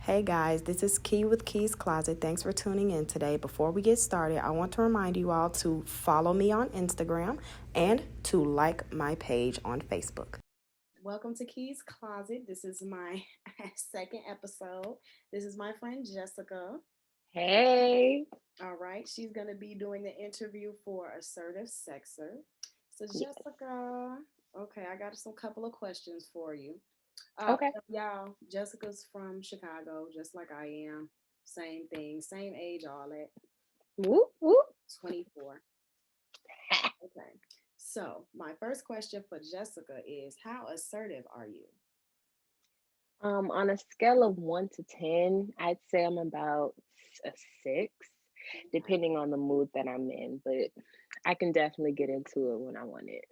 Hey guys, this is Key with Key's Closet. Thanks for tuning in today. Before we get started, I want to remind you all to follow me on Instagram and to like my page on Facebook. Welcome to Key's Closet. This is my second episode. This is my friend Jessica. Hey. All right, she's going to be doing the interview for Assertive Sexer. So, Yes. Jessica, okay, I got some couple of questions for you. Okay. Y'all, Jessica's from Chicago, just like I am. Same thing, same age, all that. Whoop, whoop. 24. Okay. So, my first question for Jessica is how assertive are you? On a scale of 1 to 10, I'd say I'm about a 6, Okay. depending on the mood that I'm in. But I can definitely get into it when I want it.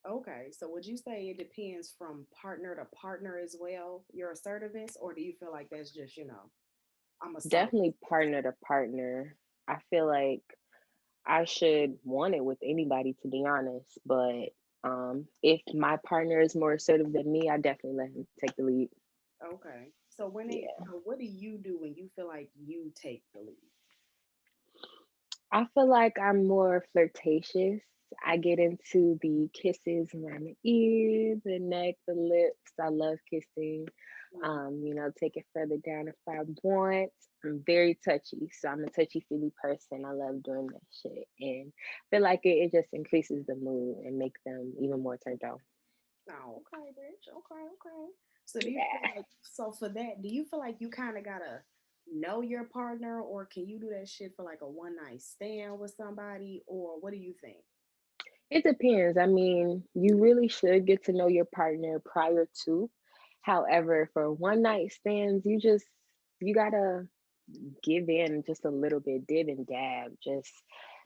Okay. So, would you say it depends from partner to partner as well, your assertiveness, or do you feel like that's just, I'm a solid Definitely six? partner to partner. I feel like I should want it with anybody, to be honest. But if my partner is more assertive than me, I definitely let him take the lead. Okay. So, Yeah. what do you do when you feel like you take the lead? I feel like I'm more flirtatious. I get into the kisses around the ear, the neck, the lips. I love kissing. Mm, Take it further down if I want. I'm very touchy, so I'm a touchy feely person. I love doing that shit, and I feel like it just increases the mood and make them even more turned on. oh, okay, bitch. Okay, okay. So do you feel Yeah, like for that, do you feel like you kind of gotta know your partner, or can you do that shit for like a one night stand with somebody, or what do you think? it depends. I mean, you really should get to know your partner prior to. However, for one night stands, you gotta give in just a little bit, dib and dab, just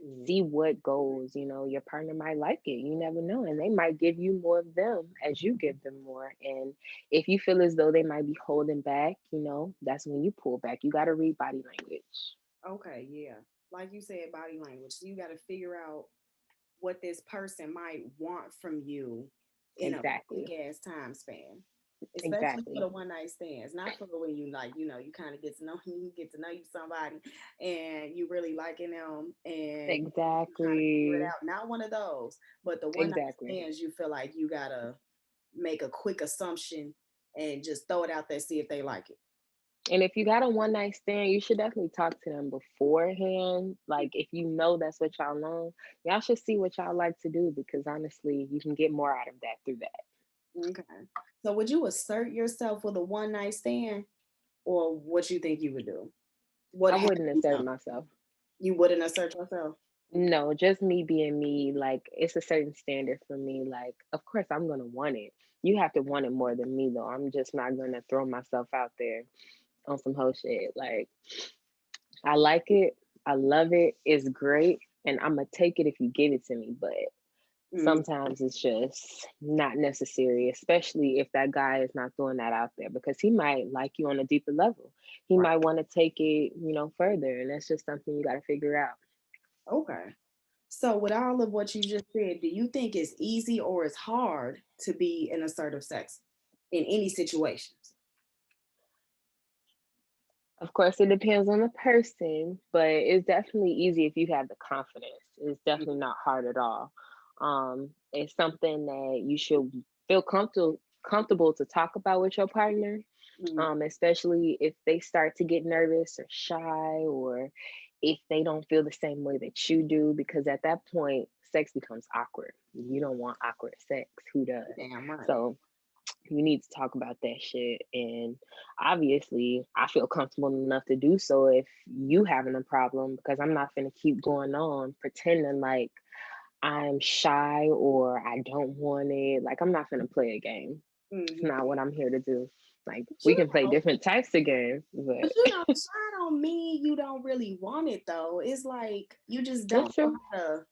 Mm, see what goes. Your partner might like it. You never know. And they might give you more of them as you give them more. And if you feel as though they might be holding back, that's when you pull back. You got to read body language. okay, yeah. Like you said, body language. So you got to figure out what this person might want from you in a quick Exactly. ass time span. Especially for Exactly. the one night stands, not for when you like, you kind of get to know you get to know you somebody, and you really liking them, and you trying to figure it Exactly. out. Not one of those, but the one night Exactly. stands, you feel like you gotta make a quick assumption and just throw it out there, see if they like it. And if you got a one night stand, you should definitely talk to them beforehand. Like, if you know that's what y'all know, y'all should see what y'all like to do, because honestly, you can get more out of that through that. Okay. So would you assert yourself with a one night stand, or what you think you would do? What I have wouldn't you assert done? myself. You wouldn't assert yourself. No, just me being me. Like, it's a certain standard for me. Like, of course, I'm going to want it. You have to want it more than me, though. I'm just not going to throw myself out there on some whole shit. Like, I like it. I love it. It's great. And I'm going to take it if you give it to me. But Mm, sometimes it's just not necessary, especially if that guy is not throwing that out there, because he might like you on a deeper level. He right. might want to take it, further. And that's just something you got to figure out. Okay. So, with all of what you just said, do you think it's easy or it's hard to be an assertive sex in any situations? Of course, it depends on the person, but it's definitely easy if you have the confidence. It's definitely not hard at all. It's something that you should feel comfortable to talk about with your partner, Mm-hmm. especially if they start to get nervous or shy, or if they don't feel the same way that you do, because at that point, sex becomes awkward. You don't want awkward sex. Who does? Damn right. So you need to talk about that shit. And obviously, I feel comfortable enough to do so if you having a problem, because I'm not going to keep going on pretending like I'm shy or I don't want it. Like, I'm not going to play a game. It's Mm-hmm. not what I'm here to do. Like, But we can play different types of games, but shy don't mean you don't really want it though. It's like you just don't it's know true. how to.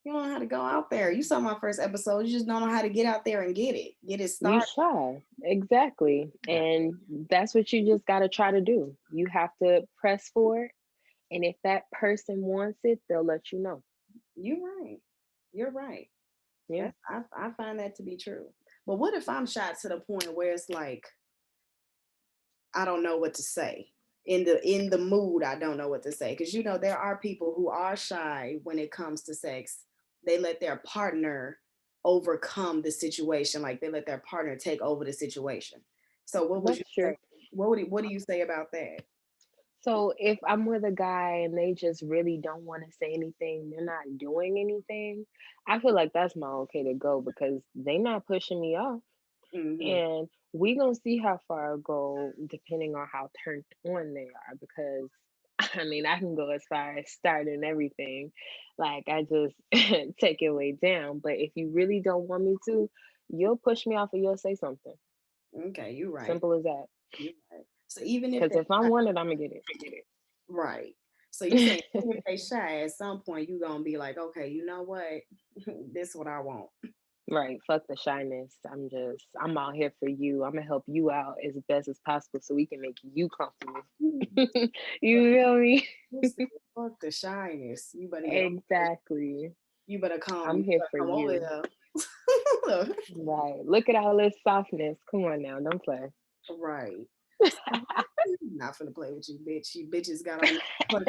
You don't know how to go out there. You saw my first episode. You just don't know how to get out there and get it You started. shy. Exactly. Yeah. And that's what you just got to try to do. You have to press for it. And if that person wants it, they'll let you know. You're right. You're right. Yeah. I find that to be true. But what if I'm shot to the point where it's like I don't know what to say. In the mood, I don't know what to say. Because there are people who are shy when it comes to sex. They let their partner overcome the situation, like they let their partner take over the situation. So what would you That's say? true. What do you say about that? So if I'm with a guy and they just really don't want to say anything, they're not doing anything, I feel like that's my okay to go because they not pushing me off. Hmm. And we gonna see how far I go depending on how turned on they are because I mean I can go as far as starting everything. Like I just take it way down. But if you really don't want me to, you'll push me off or you'll say something. Okay, you're right. Simple as that. You're right. So even if Because they if I want it, I'm gonna get right. So you saying it. even if they shy, at some point you gonna be like, okay, you know what? This what I want. Right, fuck the shyness. I'm out here for you. I'm gonna help you out as best as possible so we can make you comfortable. You feel me? You said, fuck the shyness. Exactly. You better come. I'm You here better for come over you. here. Right. Look at all this softness. Come on now, don't play. Right. Not finna play with you, bitch. You bitches got on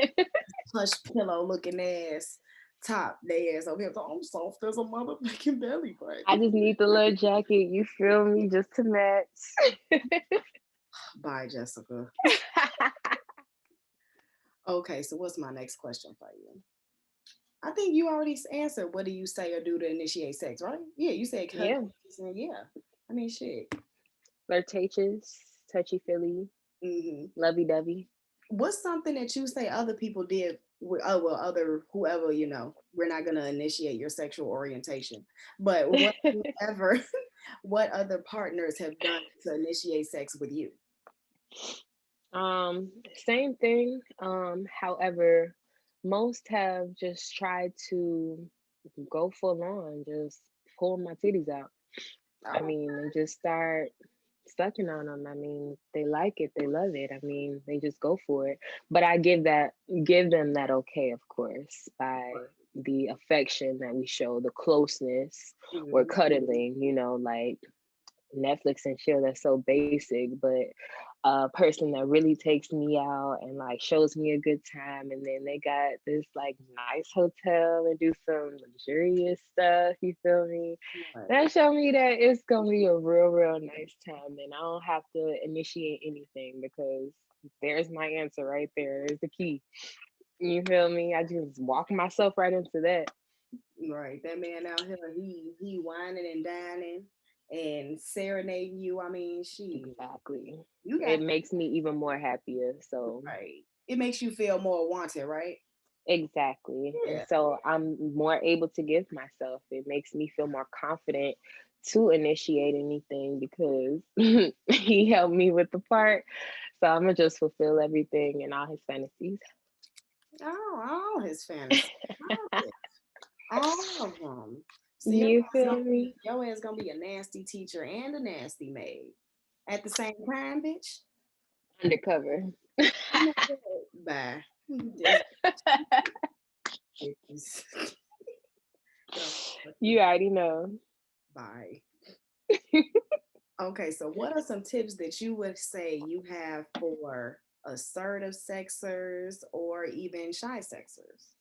plush pillow looking ass top. They ass over here. So I'm soft as a motherfucking belly I button. just need the little jacket, you feel me, just to match. Bye, Jessica. Okay, so what's my next question for you? I think you already answered. What do you say or do to initiate sex? Right? Yeah, you said hug. Yeah. Yeah. I mean, shit. Flirtatious, touchy feely, Hmm. lovey dovey. What's something that you say other people did? Oh well, other whoever We're not gonna initiate your sexual orientation, but whatever, what other partners have done to initiate sex with you? Same thing. However, most have just tried to go full on, just pull my titties out. I Oh, mean, they just start sucking on them. I mean, they like it, they love it. I mean, they just go for it. But I give them that okay, of course, by the affection that we show, the closeness or mhm. cuddling, like Netflix and chill, that's so basic, but a person that really takes me out and like shows me a good time, and then they got this like nice hotel and do some luxurious stuff, you feel me? Right. That show me that it's gonna be a real nice time and I don't have to initiate anything because there's my answer right there. Is the key. You feel me? I just walk myself right into that. Right. That man out here, he whining and dining and serenading you. I mean, Exactly. you got It makes me even more happier. So right. It makes you feel more wanted, right? exactly. And Yeah. so I'm more able to give myself. It makes me feel more confident to initiate anything because he helped me with the part. So I'm gonna just fulfill everything and all his fantasies. All his fantasy. All of them. See, You feel me? your ass gonna be a nasty teacher and a nasty maid at the same time, bitch. Undercover. Bye. This is You already know. bye. Okay, so what are some tips that you would say you have for assertive sexers or even shy sexers?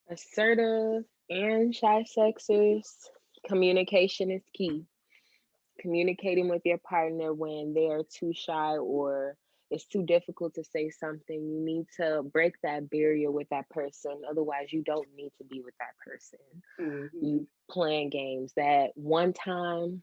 Assertive and shy sexers, communication is key. Communicating with your partner when they are too shy or it's too difficult to say something. You need to break that barrier with that person. Otherwise, you don't need to be with that person. Hmm. You playing games. That one time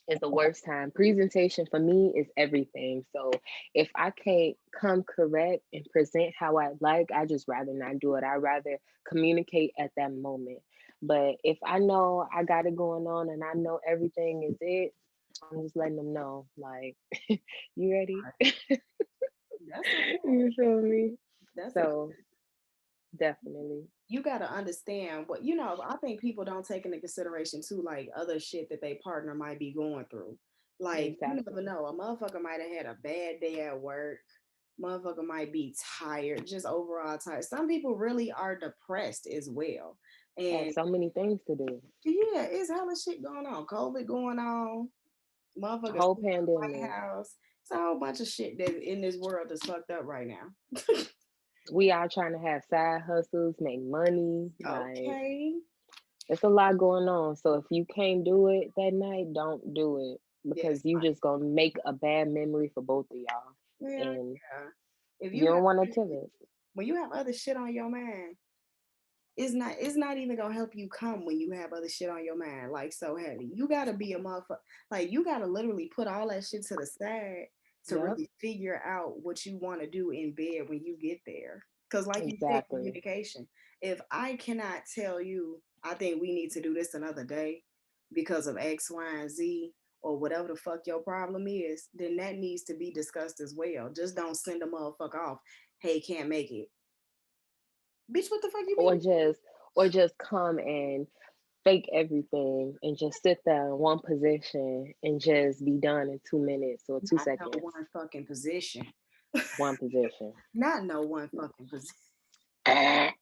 is the worst time. Presentation for me is everything. So if I can't come correct and present how I like, I just rather not do it. I rather communicate at that moment. But if I know I got it going on and I know everything is it, I'm just letting them know, like, you ready? That's a You feel me? that's a So definitely. you got to understand what I think people don't take into consideration too, like other shit that they partner might be going through. Like you never Exactly. know, a motherfucker might have had a bad day at work. Motherfucker might be tired, just overall tired. Some people really are depressed as well, Have and so many things to do. yeah, it's hella shit going on. COVID going on. Motherfuckers Whole in the White pandemic. House. It's a whole bunch of shit that in this world that's fucked up right now. We all trying to have side hustles, make money. Like, Okay. it's a lot going on. So if you can't do it that night, don't do it Yes. because you just gonna make a bad memory for both of y'all, Yeah. and Yeah. If you you don't have want to tell it. when you have other shit on your mind, it's not even gonna help you come when you have other shit on your mind like so heavy. You gotta be a motherfucker. Like you gotta literally put all that shit to the side to Yep, really figure out what you want to do in bed when you get there. Cause like you said, exactly. communication. If I cannot tell you, I think we need to do this another day because of X, Y, and Z, or whatever the fuck your problem is, then that needs to be discussed as well. Just don't send a motherfucker off. Hey, can't make it. Bitch, what the fuck you Or mean? just, or just come and fake everything and just sit there in one position and just be done in 2 minutes or two Not no seconds. one fucking position. One position. Not no one fucking position.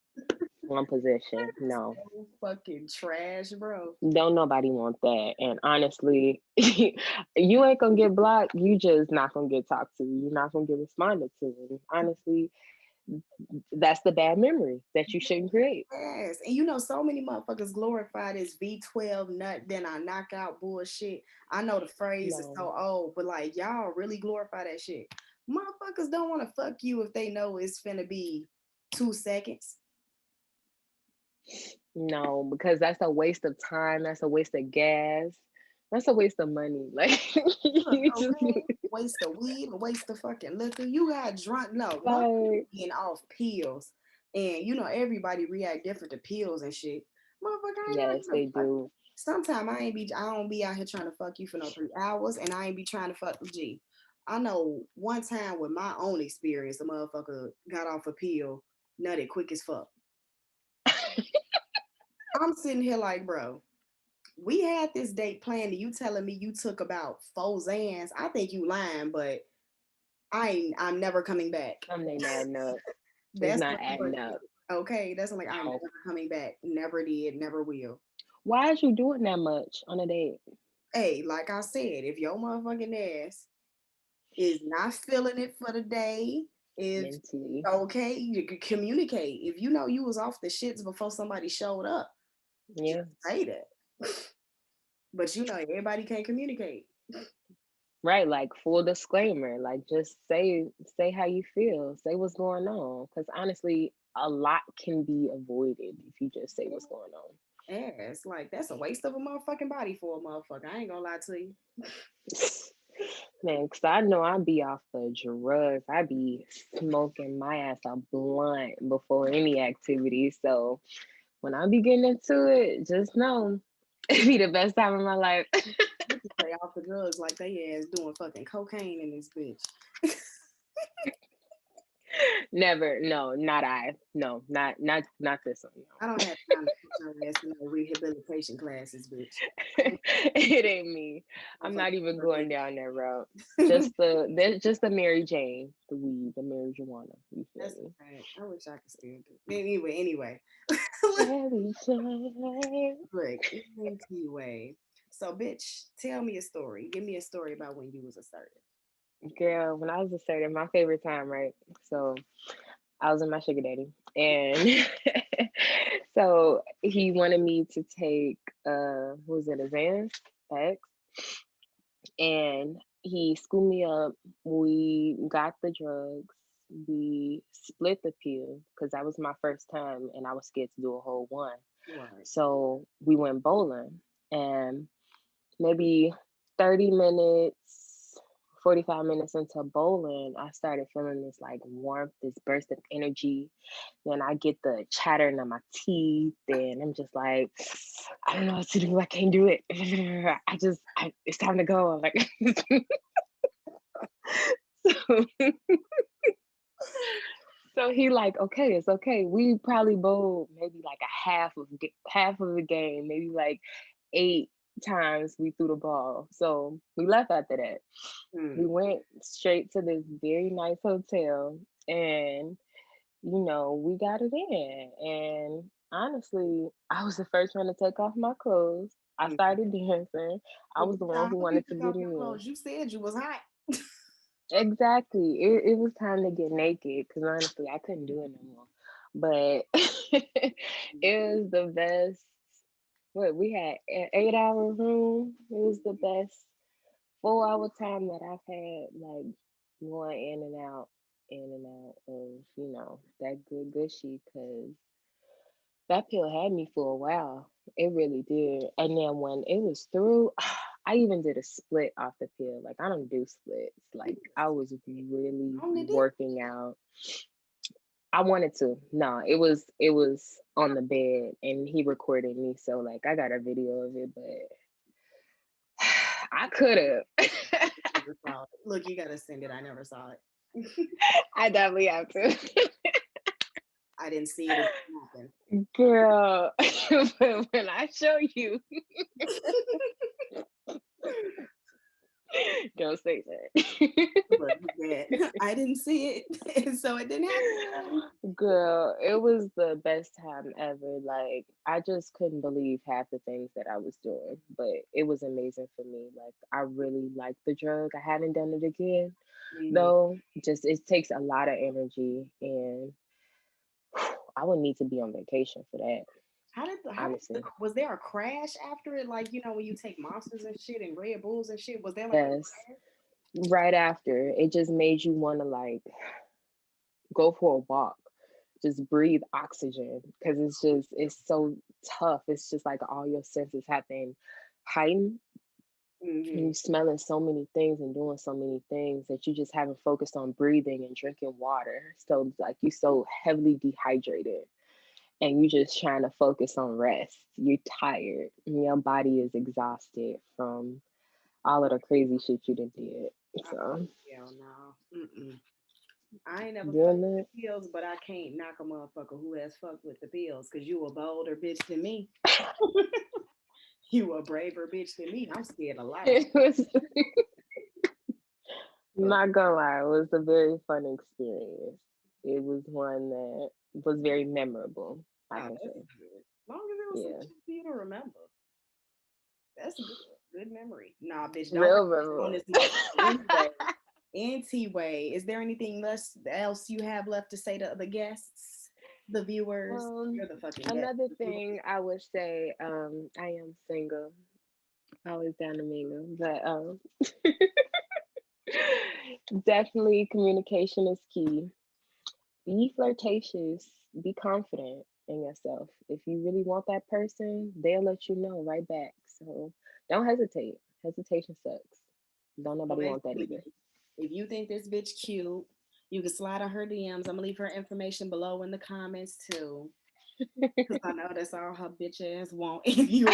One position. No. So fucking trash, bro. Don't nobody want that. And honestly, you ain't gonna get blocked. You just not gonna get talked to. You're not gonna get responded to. And honestly, that's the bad memory that you shouldn't create. Yes. And so many motherfuckers glorify this V12 nut, then I knock out bullshit. I know the phrase is No, so old, but like y'all really glorify that shit. Motherfuckers don't want to fuck you if they know it's finna be 2 seconds. no, because that's a waste of time. That's a waste of gas. That's a waste of money. Like Look, you just okay. Waste of weed, waste of fucking liquor. You got drunk. No, like getting off pills. And everybody react different to pills and shit. Motherfucker, I ain't yes, never they fuck. do. Sometimes I don't be out here trying to fuck you for no 3 hours, and I ain't be trying to fuck with G. I know one time with my own experience, a motherfucker got off a pill, nutted quick as fuck. I'm sitting here like, bro, we had this date planned, and you telling me you took about 4 Zans. I think you lying, but I'm never coming back. Something ain't adding up. It's That's not what I'm adding like, up. okay. That's like I'm No. never coming back. Never did, never will. Why is you doing that much on a date? Hey, like I said, if your motherfucking ass is not feeling it for the day, if Mentally. okay, you can communicate. If you know you was off the shits before somebody showed up, just Yeah. say that. But everybody can't communicate. Right, like full disclaimer, like just say how you feel, say what's going on. Because honestly, a lot can be avoided if you just say what's going on. Yeah, it's like that's a waste of a motherfucking body for a motherfucker. I ain't gonna lie to you. Man, because I know I be off the drugs. I be smoking my ass a blunt before any activity. So when I be getting into it, just know it be the best time of my life. Bitches say off the drugs like they ass doing fucking cocaine in this bitch. Never, no, not I. No, not this one. I don't have time to put your ass in no rehabilitation classes, bitch. It ain't me. I'm not even going down that route. Just the Mary Jane, the weed, the marijuana. You feel That's me? a fact. I wish I could still do it. Anyway. Mary Jane. Look, anyway. So, bitch, tell me a story. Give me a story about when you was assertive. Girl, when I was assertive, my favorite time, right? So I was in my sugar daddy, and so he wanted me to take what was it, advanced X, and he schooled me up. We got the drugs. We split the pill because that was my first time, and I was scared to do a whole one. Right. So we went bowling, and maybe 30 minutes, 45 minutes into bowling, I started feeling this like warmth, this burst of energy. Then I get the chattering of my teeth, and I'm just like, I don't know what to do. I can't do it. It's time to go. Like, so, so he like, okay, it's okay. We probably bowled maybe like a half of the game, maybe like 8 times we threw the ball. So we left after that. We Hmm. went straight to this very nice hotel, and we got it in. And honestly, I was the first one to take off my clothes. I Hmm. started dancing. I Well, was the bitch, one I who hope you wanted to took get off it your in. clothes. You said you was hot. Exactly. It was time to get naked because honestly, I couldn't do it no more. But it was the best. What we had an 8 hour room. It was the best 4 hour time that I've had. Like going in and out of that good gushy because that pill had me for a while. It really did. And then when it was through, I even did a split off the pill. Like I don't do splits. Like I was really Only did. working out. I wanted to. No, it was on the bed and he recorded me. So like I got a video of it, but I could have. Never saw it. Look, you gotta send it. I never saw it. I definitely have to. I didn't see it. It didn't happen. Girl, when I show you, don't say that. Look, that I didn't see it, and so it didn't happen. Girl, it was the best time ever. Like, I just couldn't believe half the things that I was doing, but it was amazing for me. Like, I really liked the drug. I haven't done it again, Mm. though. Just, it takes a lot of energy, and I would need to be on vacation for that, How did honestly. was there a crash after it? Like when you take monsters and shit and Red Bulls and shit, was there like a Yes. crash? Right after, it just made you want to, like, go for a walk, just breathe oxygen because it's so tough. It's just like all your senses have been heightened and Hmm. you smelling so many things and doing so many things that you just haven't focused on breathing and drinking water. So it's like you so heavily dehydrated and you just trying to focus on rest. You're tired and your body is exhausted from all of the crazy shit you done did. So Hell no. Mm-mm. I ain't never fucked doing with the pills, but I can't knock a motherfucker who has fucked with the pills because you a bolder bitch than me. You a braver bitch than me. I'm scared of life. it, was not gonna lie, it was a very fun experience. It was one that was very memorable, I Oh, can that's say. good. As long as it was some Yeah. shit for you to remember. That's good. Good memory. Nah, bitch, don't bring Real this on memorable. this motherfucker. Anyway, anyway, is there anything else you have left to say to the guests, the viewers? You're the fucking guest. Another thing I would say, I am single. Always down to mingle. But definitely communication is key. Be flirtatious, be confident in yourself. If you really want that person, they'll let you know right back. So don't hesitate. Hesitation sucks. Don't So nobody want that basically, either. if you think this bitch cute, you can slide on her DMs. I'm gonna leave her information below in the comments too. Cause I know that's all her bitch ass want. If you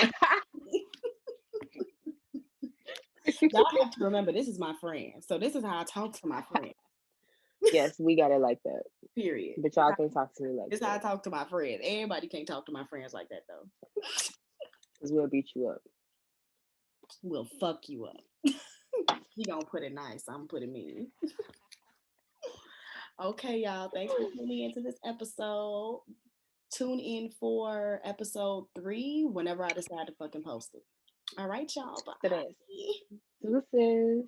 y'all have to remember this is my friend. So this is how I talk to my friend. Yes, we got it like that. Period. But y'all can talk to me like This is how I that talk to my friends. Everybody can't talk to my friends like that though. because we'll beat you up. We'll fuck you up. You gonna put it nice. I'm putting mean. Okay, y'all. Thanks for tuning into this episode. Tune in for episode 3 whenever I decide to fucking post it. All right, y'all. So that's Bye. deuces.